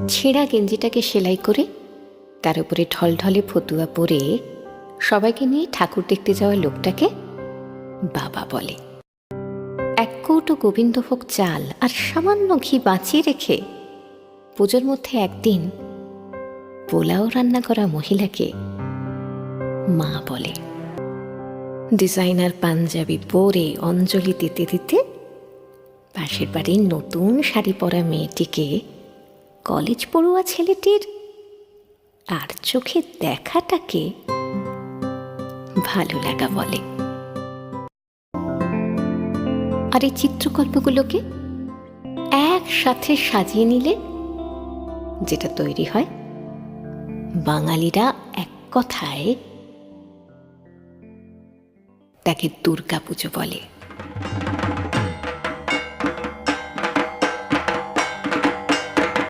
ছেঁড়া গেঞ্জিটাকে সেলাই করে তার উপরে ঢলঢলে ফতুয়া পরে সবাইকে নিয়ে ঠাকুর দেখতে যাওয়া লোকটাকে বাবা বলে। এক কৌটো গোবিন্দভোগ চাল আর সামান্য ঘি বাঁচিয়ে রেখে পুজোর মধ্যে একদিন পোলাও রান্না করা মহিলাকে মা বলে। ডিজাইনার পাঞ্জাবি পরে অঞ্জলি দিতে দিতে পাশের বাড়ির নতুন শাড়ি পরা মেয়েটিকে কলেজ পড়ুয়া ছেলেটির আর চোখে দেখাটাকে ভালো লাগা বলে। আর এই চিত্রকল্পগুলোকে একসাথে সাজিয়ে নিলে যেটা তৈরি হয়, বাঙালিরা এক কথায় তাকে দুর্গাপুজো বলে।